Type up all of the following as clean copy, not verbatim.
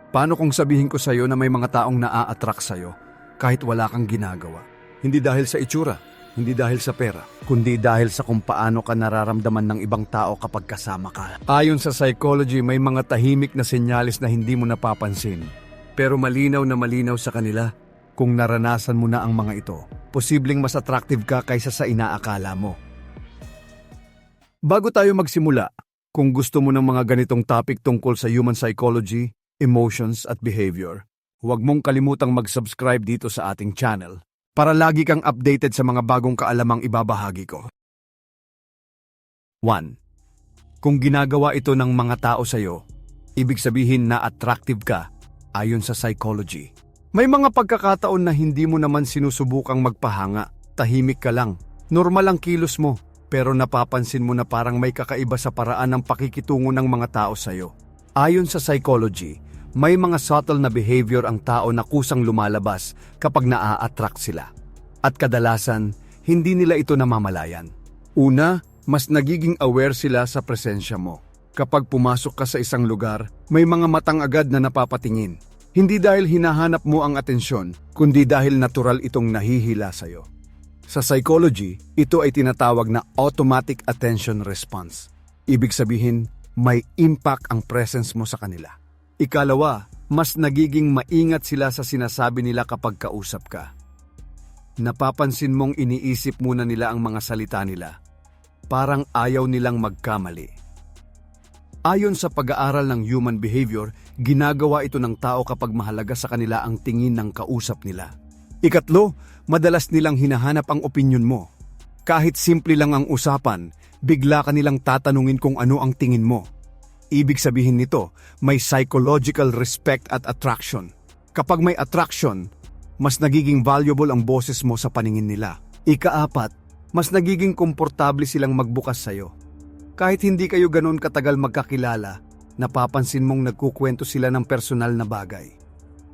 Paano kung sabihin ko sa'yo na may mga taong naa-attract sa'yo kahit wala kang ginagawa? Hindi dahil sa itsura, hindi dahil sa pera, kundi dahil sa kung paano ka nararamdaman ng ibang tao kapag kasama ka. Ayon sa psychology, may mga tahimik na senyales na hindi mo napapansin. Pero malinaw na malinaw sa kanila kung naranasan mo na ang mga ito. Posibleng mas attractive ka kaysa sa inaakala mo. Bago tayo magsimula, kung gusto mo ng mga ganitong topic tungkol sa human psychology, emotions at behavior, huwag mong kalimutang mag-subscribe dito sa ating channel para lagi kang updated sa mga bagong kaalamang ibabahagi ko. 1. Kung ginagawa ito ng mga tao sa'yo, ibig sabihin na attractive ka ayon sa psychology. May mga pagkakataon na hindi mo naman sinusubukang magpahanga, tahimik ka lang, normal ang kilos mo, pero napapansin mo na parang may kakaiba sa paraan ng pakikitungo ng mga tao sa'yo. Ayon sa psychology, may mga subtle na behavior ang tao na kusang lumalabas kapag naa-attract sila. At kadalasan, hindi nila ito namamalayan. Una, mas nagiging aware sila sa presensya mo. Kapag pumasok ka sa isang lugar, may mga matang agad na napapatingin. Hindi dahil hinahanap mo ang atensyon, kundi dahil natural itong nahihila sa'yo. Sa psychology, ito ay tinatawag na automatic attention response. Ibig sabihin, may impact ang presence mo sa kanila. Ikalawa, mas nagiging maingat sila sa sinasabi nila kapag kausap ka. Napapansin mong iniisip muna nila ang mga salita nila. Parang ayaw nilang magkamali. Ayon sa pag-aaral ng human behavior, ginagawa ito ng tao kapag mahalaga sa kanila ang tingin ng kausap nila. Ikatlo, madalas nilang hinahanap ang opinyon mo. Kahit simple lang ang usapan, bigla ka nilang tatanungin kung ano ang tingin mo. Ibig sabihin nito, may psychological respect at attraction. Kapag may attraction, mas nagiging valuable ang boses mo sa paningin nila. Ikaapat, mas nagiging komportable silang magbukas sa'yo. Kahit hindi kayo ganoon katagal magkakilala, napapansin mong nagkukwento sila ng personal na bagay.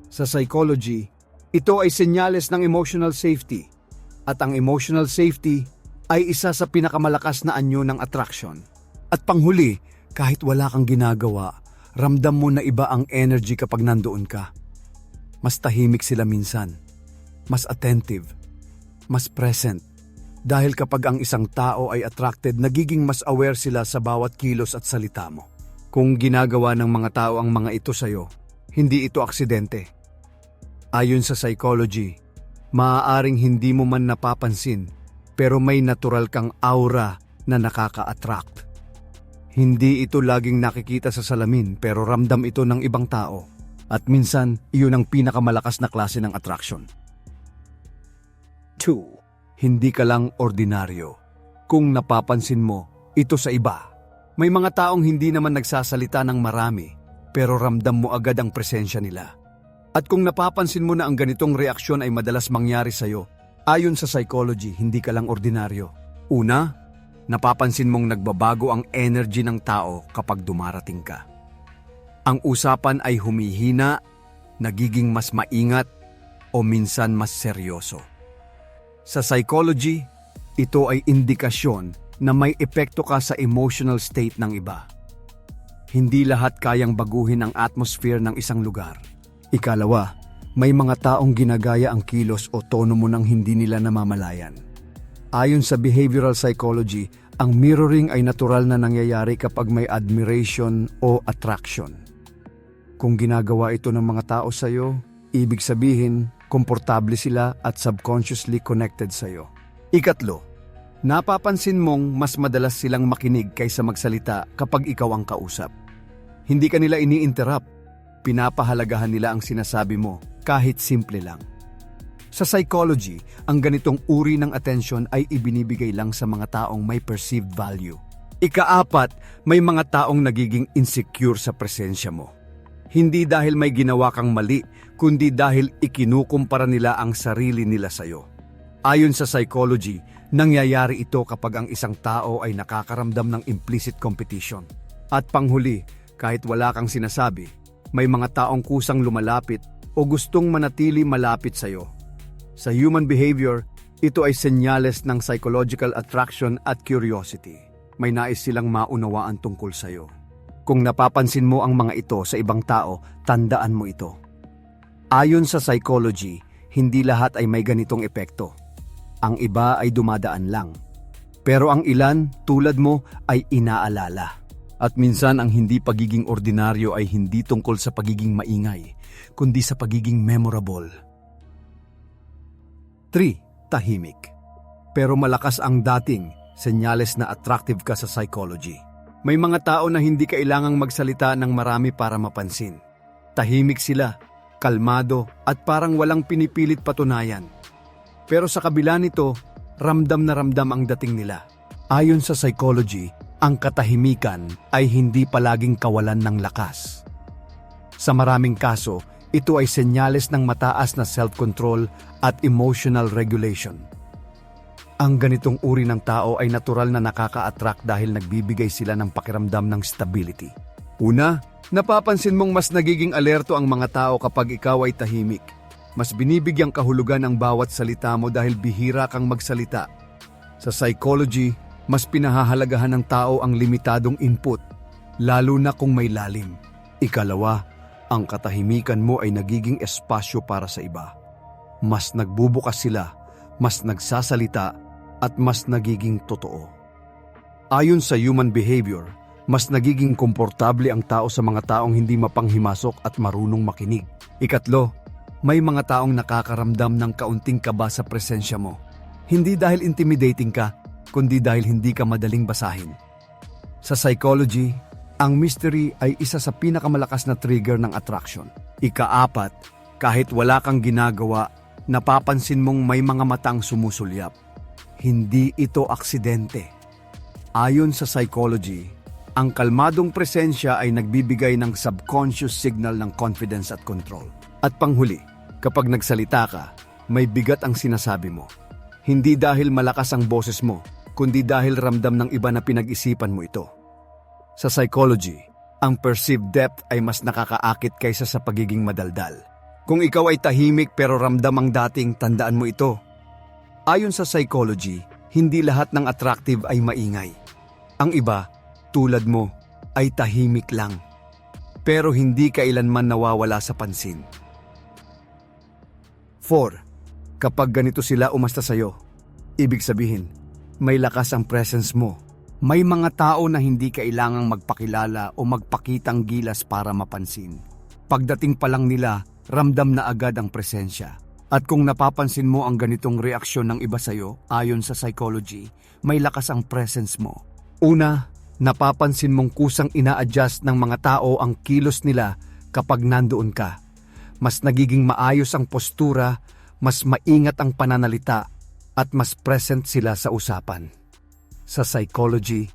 Sa psychology, ito ay senyales ng emotional safety. At ang emotional safety ay isa sa pinakamalakas na anyo ng attraction. At panghuli, kahit wala kang ginagawa, ramdam mo na iba ang energy kapag nandoon ka. Mas tahimik sila minsan, mas attentive, mas present. Dahil kapag ang isang tao ay attracted, nagiging mas aware sila sa bawat kilos at salita mo. Kung ginagawa ng mga tao ang mga ito sa'yo, hindi ito aksidente. Ayon sa psychology, maaaring hindi mo man napapansin, pero may natural kang aura na nakaka-attract. Hindi ito laging nakikita sa salamin pero ramdam ito ng ibang tao. At minsan, iyon ang pinakamalakas na klase ng attraction. 2. Hindi ka lang ordinaryo. Kung napapansin mo, ito sa iba. May mga taong hindi naman nagsasalita ng marami, pero ramdam mo agad ang presensya nila. At kung napapansin mo na ang ganitong reaksyon ay madalas mangyari sa'yo, ayon sa psychology, hindi ka lang ordinaryo. Una, napapansin mong nagbabago ang energy ng tao kapag dumarating ka. Ang usapan ay humihina, nagiging mas maingat, o minsan mas seryoso. Sa psychology, ito ay indikasyon na may epekto ka sa emotional state ng iba. Hindi lahat kayang baguhin ang atmosphere ng isang lugar. Ikalawa, may mga taong ginagaya ang kilos o tono mo nang hindi nila namamalayan. Ayon sa behavioral psychology, ang mirroring ay natural na nangyayari kapag may admiration o attraction. Kung ginagawa ito ng mga tao sa'yo, ibig sabihin, komportable sila at subconsciously connected sa'yo. Ikatlo, napapansin mong mas madalas silang makinig kaysa magsalita kapag ikaw ang kausap. Hindi ka nila ini-interrupt, pinapahalagahan nila ang sinasabi mo kahit simple lang. Sa psychology, ang ganitong uri ng attention ay ibinibigay lang sa mga taong may perceived value. Ikaapat, may mga taong nagiging insecure sa presensya mo. Hindi dahil may ginawa kang mali, kundi dahil ikinukumpara nila ang sarili nila sa'yo. Ayon sa psychology, nangyayari ito kapag ang isang tao ay nakakaramdam ng implicit competition. At panghuli, kahit wala kang sinasabi, may mga taong kusang lumalapit o gustong manatili malapit sa'yo. Sa human behavior, ito ay senyales ng psychological attraction at curiosity. May nais silang maunawaan tungkol sa'yo. Kung napapansin mo ang mga ito sa ibang tao, tandaan mo ito. Ayon sa psychology, hindi lahat ay may ganitong epekto. Ang iba ay dumadaan lang. Pero ang ilan, tulad mo, ay inaalala. At minsan ang hindi pagiging ordinaryo ay hindi tungkol sa pagiging maingay, kundi sa pagiging memorable. 3. Tahimik. Pero malakas ang dating, senyales na attractive ka sa psychology. May mga tao na hindi kailangang magsalita ng marami para mapansin. Tahimik sila, kalmado at parang walang pinipilit patunayan. Pero sa kabila nito, ramdam na ramdam ang dating nila. Ayon sa psychology, ang katahimikan ay hindi palaging kawalan ng lakas. Sa maraming kaso, ito ay senyales ng mataas na self-control at emotional regulation. Ang ganitong uri ng tao ay natural na nakaka-attract dahil nagbibigay sila ng pakiramdam ng stability. Una, napapansin mong mas nagiging alerto ang mga tao kapag ikaw ay tahimik. Mas binibigyang kahulugan ang bawat salita mo dahil bihira kang magsalita. Sa psychology, mas pinahahalagahan ng tao ang limitadong input, lalo na kung may lalim. Ikalawa, ang katahimikan mo ay nagiging espasyo para sa iba. Mas nagbubukas sila, mas nagsasalita, at mas nagiging totoo. Ayon sa human behavior, mas nagiging komportable ang tao sa mga taong hindi mapanghimasok at marunong makinig. Ikatlo, may mga taong nakakaramdam ng kaunting kaba sa presensya mo. Hindi dahil intimidating ka, kundi dahil hindi ka madaling basahin. Sa psychology, ang mystery ay isa sa pinakamalakas na trigger ng attraction. Ika-4, kahit wala kang ginagawa, napapansin mong may mga matang sumusulyap. Hindi ito aksidente. Ayon sa psychology, ang kalmadong presensya ay nagbibigay ng subconscious signal ng confidence at control. At panghuli, kapag nagsalita ka, may bigat ang sinasabi mo. Hindi dahil malakas ang boses mo, kundi dahil ramdam ng iba na pinag-isipan mo ito. Sa psychology, ang perceived depth ay mas nakakaakit kaysa sa pagiging madaldal. Kung ikaw ay tahimik pero ramdam ang dating, tandaan mo ito. Ayon sa psychology, hindi lahat ng attractive ay maingay. Ang iba, tulad mo, ay tahimik lang. Pero hindi kailanman nawawala sa pansin. 4. Kapag ganito sila umasta sa'yo, ibig sabihin, may lakas ang presence mo. May mga tao na hindi kailangang magpakilala o magpakitang gilas para mapansin. Pagdating pa lang nila, ramdam na agad ang presensya. At kung napapansin mo ang ganitong reaksyon ng iba sa'yo, ayon sa psychology, may lakas ang presence mo. Una, napapansin mong kusang ina-adjust ng mga tao ang kilos nila kapag nandoon ka. Mas nagiging maayos ang postura, mas maingat ang pananalita, at mas present sila sa usapan. Sa psychology,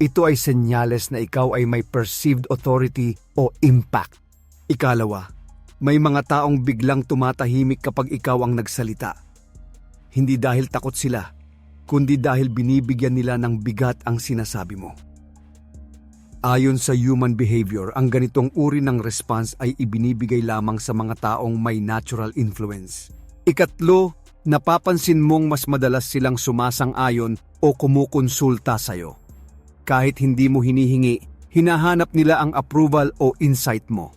ito ay senyales na ikaw ay may perceived authority o impact. Ikalawa, may mga taong biglang tumatahimik kapag ikaw ang nagsalita. Hindi dahil takot sila, kundi dahil binibigyan nila ng bigat ang sinasabi mo. Ayon sa human behavior, ang ganitong uri ng response ay ibinibigay lamang sa mga taong may natural influence. Ikatlo, napapansin mong mas madalas silang sumasang-ayon o kumukonsulta sa'yo. Kahit hindi mo hinihingi, hinahanap nila ang approval o insight mo.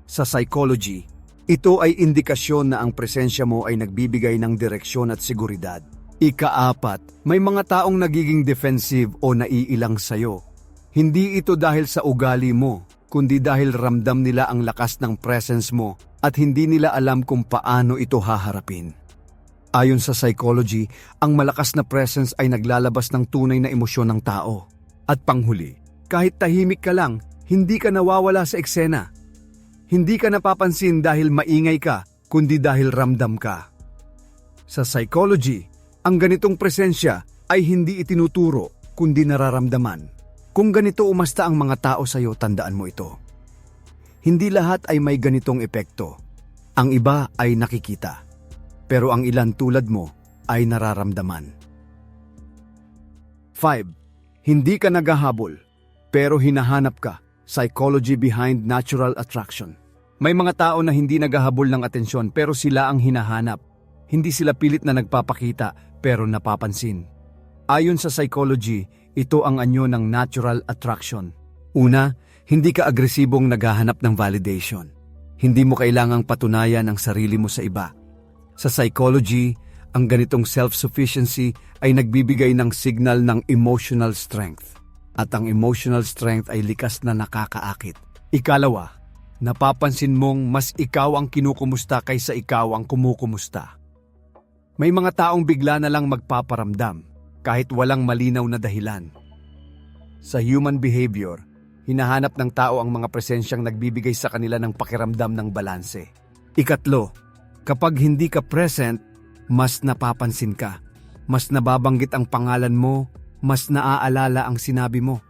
Sa psychology, ito ay indikasyon na ang presensya mo ay nagbibigay ng direksyon at seguridad. Ika-4, may mga taong nagiging defensive o naiilang sa'yo. Hindi ito dahil sa ugali mo, kundi dahil ramdam nila ang lakas ng presence mo at hindi nila alam kung paano ito haharapin. Ayon sa psychology, ang malakas na presence ay naglalabas ng tunay na emosyon ng tao. At panghuli, kahit tahimik ka lang, hindi ka nawawala sa eksena. Hindi ka napapansin dahil maingay ka, kundi dahil ramdam ka. Sa psychology, ang ganitong presensya ay hindi itinuturo, kundi nararamdaman. Kung ganito umasta ang mga tao sa iyo, tandaan mo ito. Hindi lahat ay may ganitong epekto. Ang iba ay nakikita, pero ang ilan tulad mo ay nararamdaman. 5. Hindi ka naghahabol, pero hinahanap ka. Psychology behind natural attraction. May mga tao na hindi naghahabol ng atensyon pero sila ang hinahanap. Hindi sila pilit na nagpapakita pero napapansin. Ayon sa psychology, ito ang anyo ng natural attraction. Una, Hindi ka agresibong naghahanap ng validation. Hindi mo kailangang patunayan ang sarili mo sa iba. Sa psychology, ang ganitong self-sufficiency ay nagbibigay ng signal ng emotional strength. At ang emotional strength ay likas na nakakaakit. Ikalawa, napapansin mong mas ikaw ang kinukumusta kaysa ikaw ang kumukumusta. May mga taong bigla na lang magpaparamdam kahit walang malinaw na dahilan. Sa human behavior, hinahanap ng tao ang mga presensyang nagbibigay sa kanila ng pakiramdam ng balanse. Ikatlo, kapag hindi ka present, mas napapansin ka. Mas nababanggit ang pangalan mo, mas naaalala ang sinabi mo.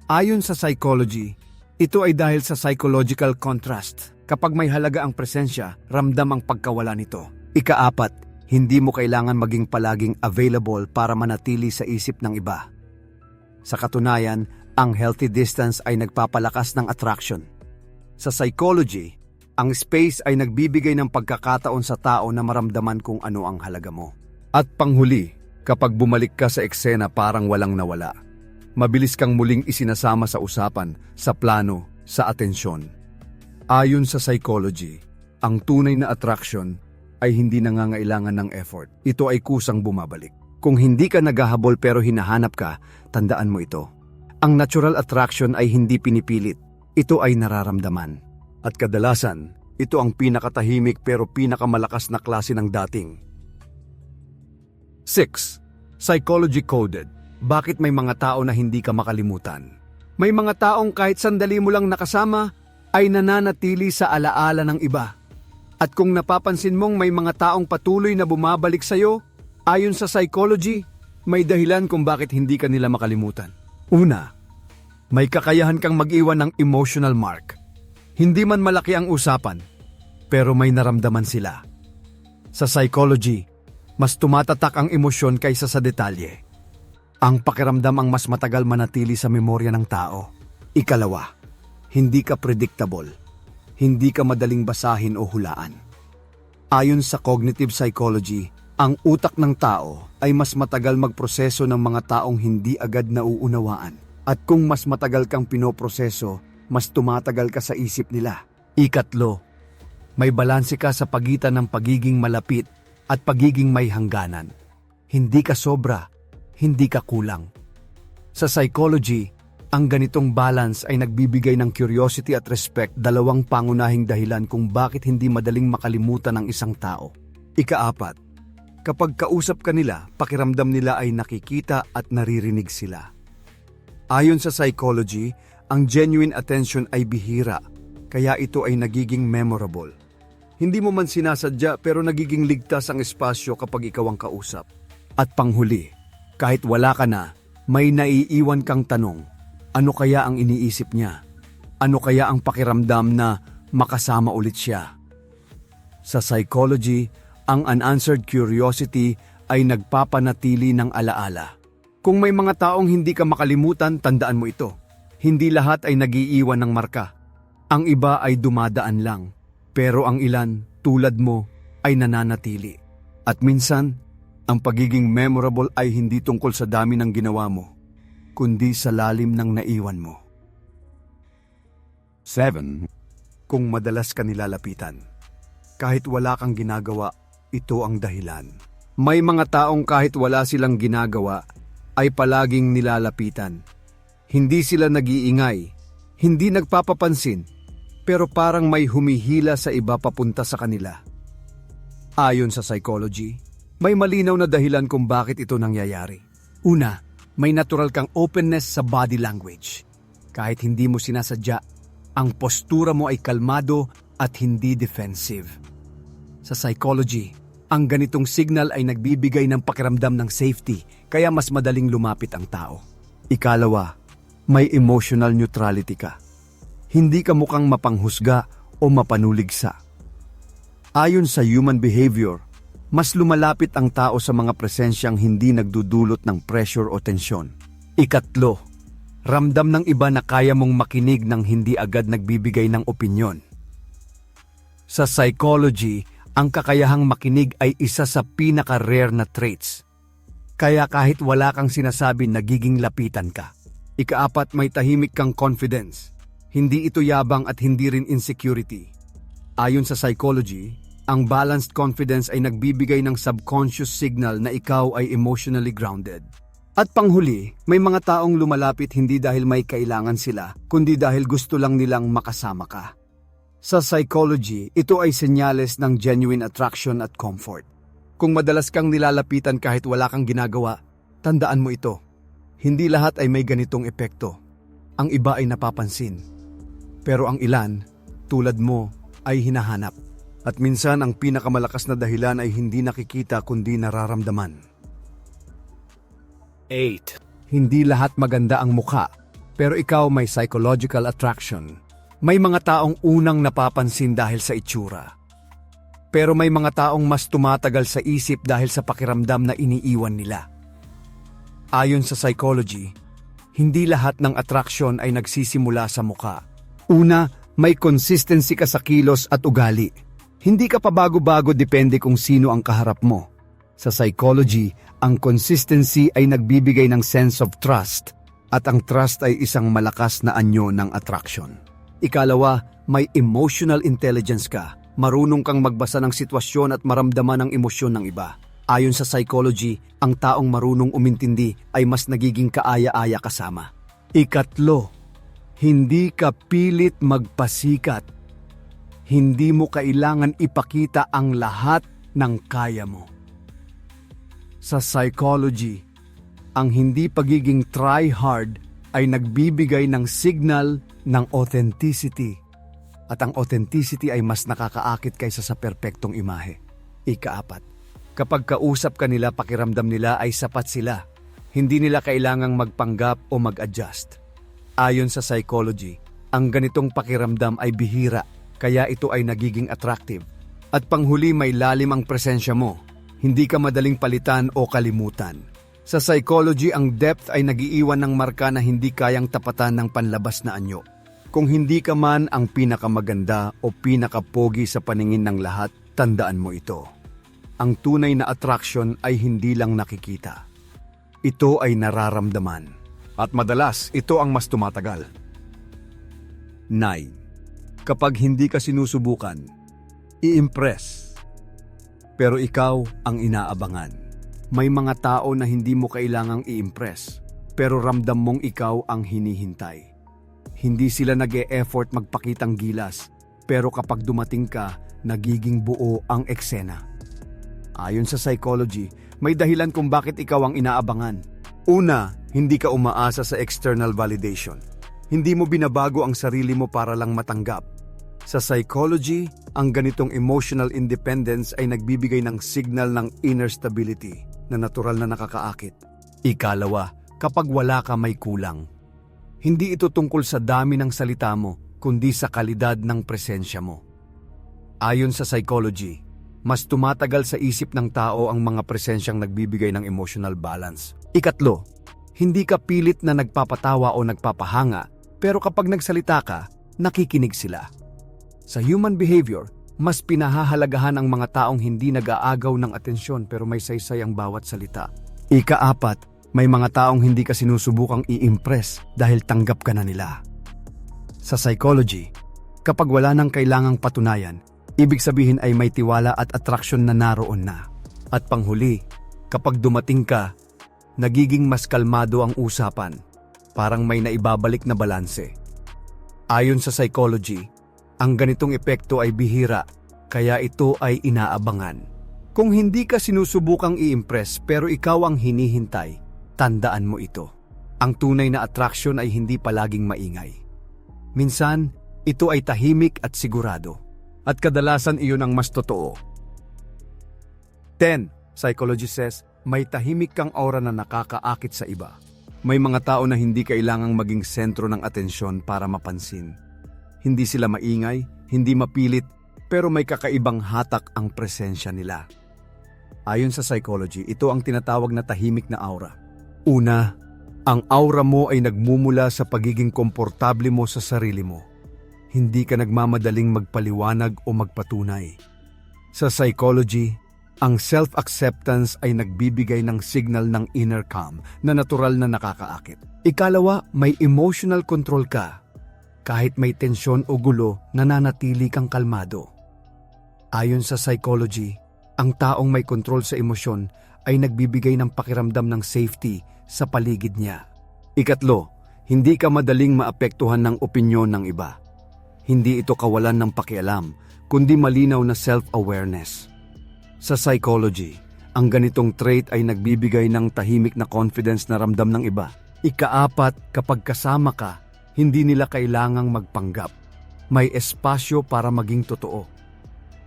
Ayon sa psychology, ito ay dahil sa psychological contrast. Kapag may halaga ang presensya, ramdam ang pagkawala nito. Ikaapat, hindi mo kailangan maging palaging available para manatili sa isip ng iba. Sa katunayan, ang healthy distance ay nagpapalakas ng attraction. Sa psychology, ang space ay nagbibigay ng pagkakataon sa tao na maramdaman kung ano ang halaga mo. At panghuli, kapag bumalik ka sa eksena parang walang nawala. Mabilis kang muling isinasama sa usapan, sa plano, sa atensyon. Ayon sa psychology, ang tunay na attraction ay hindi nangangailangan ng effort. Ito ay kusang bumabalik. Kung hindi ka naghahabol pero hinahanap ka, tandaan mo ito. Ang natural attraction ay hindi pinipilit. Ito ay nararamdaman. At kadalasan, ito ang pinakatahimik pero pinakamalakas na klase ng dating. 6. Psychology coded. Bakit may mga tao na hindi ka makalimutan? May mga taong kahit sandali mo lang nakasama, ay nananatili sa alaala ng iba. At kung napapansin mong may mga taong patuloy na bumabalik sa'yo, ayon sa psychology, may dahilan kung bakit hindi ka nila makalimutan. Una, may kakayahan kang mag-iwan ng emotional mark. Hindi man malaki ang usapan, pero may naramdaman sila. Sa psychology, mas tumatatak ang emosyon kaysa sa detalye. Ang pakiramdam ang mas matagal manatili sa memorya ng tao. Ikalawa, hindi ka predictable. Hindi ka madaling basahin o hulaan. Ayon sa cognitive psychology, ang utak ng tao ay mas matagal magproseso ng mga taong hindi agad nauunawaan. At kung mas matagal kang pinoproseso, mas tumatagal ka sa isip nila. Ikatlo, may balanse ka sa pagitan ng pagiging malapit at pagiging may hangganan. Hindi ka sobra, hindi ka kulang. Sa psychology, ang ganitong balance ay nagbibigay ng curiosity at respect, dalawang pangunahing dahilan kung bakit hindi madaling makalimutan ng isang tao. Ikaapat, kapag kausap ka nila, pakiramdam nila ay nakikita at naririnig sila. Ayon sa psychology, ang genuine attention ay bihira, kaya ito ay nagiging memorable. Hindi mo man sinasadya pero nagiging ligtas ang espasyo kapag ikaw ang kausap. At panghuli, kahit wala ka na, may naiiwan kang tanong. Ano kaya ang iniisip niya? Ano kaya ang pakiramdam na makasama ulit siya? Sa psychology, ang unanswered curiosity ay nagpapanatili ng alaala. Kung may mga taong hindi ka makalimutan, tandaan mo ito. Hindi lahat ay nagiiwan ng marka. Ang iba ay dumadaan lang. Pero ang ilan, tulad mo, ay nananatili. At minsan, ang pagiging memorable ay hindi tungkol sa dami ng ginawa mo, kundi sa lalim ng naiwan mo. 7. Kung madalas ka nilalapitan. Kahit wala kang ginagawa, ito ang dahilan. May mga taong kahit wala silang ginagawa, ay palaging nilalapitan. Hindi sila nag-iingay, hindi nagpapapansin, pero parang may humihila sa iba papunta sa kanila. Ayon sa psychology, may malinaw na dahilan kung bakit ito nangyayari. Una, may natural kang openness sa body language. Kahit hindi mo sinasadya, ang postura mo ay kalmado at hindi defensive. Sa psychology, ang ganitong signal ay nagbibigay ng pakiramdam ng safety, kaya mas madaling lumapit ang tao. Ikalawa, may emotional neutrality ka. Hindi ka mukhang mapanghusga o mapanuligsa. Ayon sa human behavior, mas lumalapit ang tao sa mga presensyang hindi nagdudulot ng pressure o tensyon. Ikatlo, ramdam ng iba na kaya mong makinig ng hindi agad nagbibigay ng opinyon. Sa psychology, ang kakayahang makinig ay isa sa pinaka-rare na traits. Kaya kahit wala kang sinasabi, nagiging lapitan ka. Ikaapat, may tahimik kang confidence. Hindi ito yabang at hindi rin insecurity. Ayon sa psychology, ang balanced confidence ay nagbibigay ng subconscious signal na ikaw ay emotionally grounded. At panghuli, may mga taong lumalapit hindi dahil may kailangan sila, kundi dahil gusto lang nilang makasama ka. Sa psychology, ito ay senyales ng genuine attraction at comfort. Kung madalas kang nilalapitan kahit wala kang ginagawa, tandaan mo ito. Hindi lahat ay may ganitong epekto. Ang iba ay napapansin. Pero ang ilan, tulad mo, ay hinahanap. At minsan ang pinakamalakas na dahilan ay hindi nakikita kundi nararamdaman. 8. Hindi lahat maganda ang mukha, pero ikaw may psychological attraction. May mga taong unang napapansin dahil sa itsura. Pero may mga taong mas tumatagal sa isip dahil sa pakiramdam na iniiwan nila. Ayon sa psychology, hindi lahat ng attraction ay nagsisimula sa mukha. Una, may consistency ka sa kilos at ugali. Hindi ka pabago-bago depende kung sino ang kaharap mo. Sa psychology, ang consistency ay nagbibigay ng sense of trust at ang trust ay isang malakas na anyo ng attraction. Ikalawa, may emotional intelligence ka. Marunong kang magbasa ng sitwasyon at maramdaman ang emosyon ng iba. Ayon sa psychology, ang taong marunong umintindi ay mas nagiging kaaya-aya kasama. Ikatlo, hindi ka pilit magpasikat. Hindi mo kailangan ipakita ang lahat ng kaya mo. Sa psychology, ang hindi pagiging try-hard ay nagbibigay ng signal ng authenticity. At ang authenticity ay mas nakakaakit kaysa sa perpektong imahe. Ikaapat, kapag kausap ka nila, pakiramdam nila ay sapat sila. Hindi nila kailangang magpanggap o mag-adjust. Ayon sa psychology, ang ganitong pakiramdam ay bihira, kaya ito ay nagiging attractive. At panghuli, may lalim ang presensya mo. Hindi ka madaling palitan o kalimutan. Sa psychology, ang depth ay nagiiwan ng marka na hindi kayang tapatan ng panlabas na anyo. Kung hindi ka man ang pinakamaganda o pinakapogi sa paningin ng lahat, tandaan mo ito. Ang tunay na attraction ay hindi lang nakikita. Ito ay nararamdaman. At madalas, ito ang mas tumatagal. 9. Kapag hindi ka sinusubukan, i-impress. Pero ikaw ang inaabangan. May mga tao na hindi mo kailangang i-impress, pero ramdam mong ikaw ang hinihintay. Hindi sila nag-e-effort magpakitang gilas, pero kapag dumating ka, nagiging buo ang eksena. Ayon sa psychology, may dahilan kung bakit ikaw ang inaabangan. Una, hindi ka umaasa sa external validation. Hindi mo binabago ang sarili mo para lang matanggap. Sa psychology, ang ganitong emotional independence ay nagbibigay ng signal ng inner stability na natural na nakakaakit. Ikalawa, kapag wala ka may kulang. Hindi ito tungkol sa dami ng salita mo, kundi sa kalidad ng presensya mo. Ayon sa psychology, mas tumatagal sa isip ng tao ang mga presensyang nagbibigay ng emotional balance. Ikatlo, hindi ka pilit na nagpapatawa o nagpapahanga, pero kapag nagsalita ka, nakikinig sila. Sa human behavior, mas pinahahalagahan ang mga taong hindi nag-aagaw ng atensyon pero may saysay ang bawat salita. Ika-apat, may mga taong hindi ka sinusubukang i-impress dahil tanggap ka na nila. Sa psychology, kapag wala nang kailangang patunayan, ibig sabihin ay may tiwala at attraction na naroon na. At panghuli, kapag dumating ka, nagiging mas kalmado ang usapan, parang may naibabalik na balanse. Ayon sa psychology, ang ganitong epekto ay bihira, kaya ito ay inaabangan. Kung hindi ka sinusubukang i-impress pero ikaw ang hinihintay, tandaan mo ito. Ang tunay na attraction ay hindi palaging maingay. Minsan, ito ay tahimik at sigurado. At kadalasan iyon ang mas totoo. 10. Psychology says, may tahimik kang aura na nakakaakit sa iba. May mga tao na hindi kailangang maging sentro ng atensyon para mapansin. Hindi sila maingay, hindi mapilit, pero may kakaibang hatak ang presensya nila. Ayon sa psychology, ito ang tinatawag na tahimik na aura. Una, ang aura mo ay nagmumula sa pagiging komportable mo sa sarili mo. Hindi ka nagmamadaling magpaliwanag o magpatunay. Sa psychology, ang self-acceptance ay nagbibigay ng signal ng inner calm na natural na nakakaakit. Ikalawa, may emotional control ka. Kahit may tensyon o gulo, nananatili kang kalmado. Ayon sa psychology, ang taong may kontrol sa emosyon ay nagbibigay ng pakiramdam ng safety sa paligid niya. Ikatlo, hindi ka madaling maapektuhan ng opinyon ng iba. Hindi ito kawalan ng pakialam, kundi malinaw na self-awareness. Sa psychology, ang ganitong trait ay nagbibigay ng tahimik na confidence na ramdam ng iba. Ikaapat, kapag kasama ka, hindi nila kailangang magpanggap. May espasyo para maging totoo.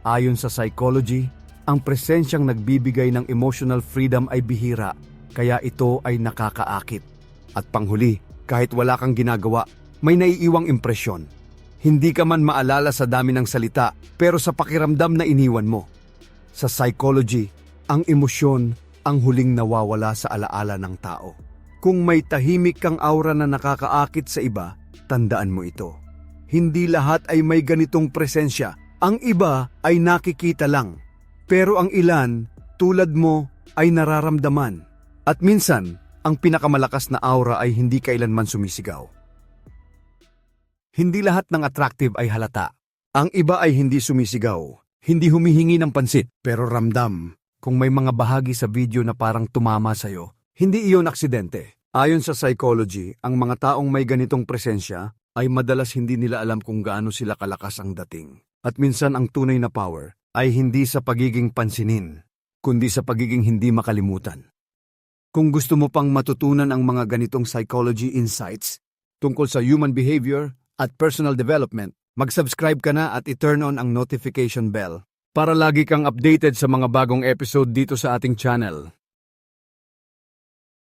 Ayon sa psychology, ang presensyang nagbibigay ng emotional freedom ay bihira, kaya ito ay nakakaakit. At panghuli, kahit wala kang ginagawa, may naiiwang impresyon. Hindi ka man maalala sa dami ng salita, pero sa pakiramdam na iniwan mo. Sa psychology, ang emosyon ang huling nawawala sa alaala ng tao. Kung may tahimik kang aura na nakakaakit sa iba, tandaan mo ito. Hindi lahat ay may ganitong presensya. Ang iba ay nakikita lang. Pero ang ilan, tulad mo, ay nararamdaman. At minsan, ang pinakamalakas na aura ay hindi kailanman sumisigaw. Hindi lahat ng attractive ay halata. Ang iba ay hindi sumisigaw, hindi humihingi ng pansit, pero ramdam. Kung may mga bahagi sa video na parang tumama sa'yo, hindi iyon aksidente. Ayon sa psychology, ang mga taong may ganitong presensya ay madalas hindi nila alam kung gaano sila kalakas ang dating. At minsan ang tunay na power ay hindi sa pagiging pansinin, kundi sa pagiging hindi makalimutan. Kung gusto mo pang matutunan ang mga ganitong psychology insights tungkol sa human behavior at personal development, mag-subscribe ka na at i-turn on ang notification bell para lagi kang updated sa mga bagong episode dito sa ating channel.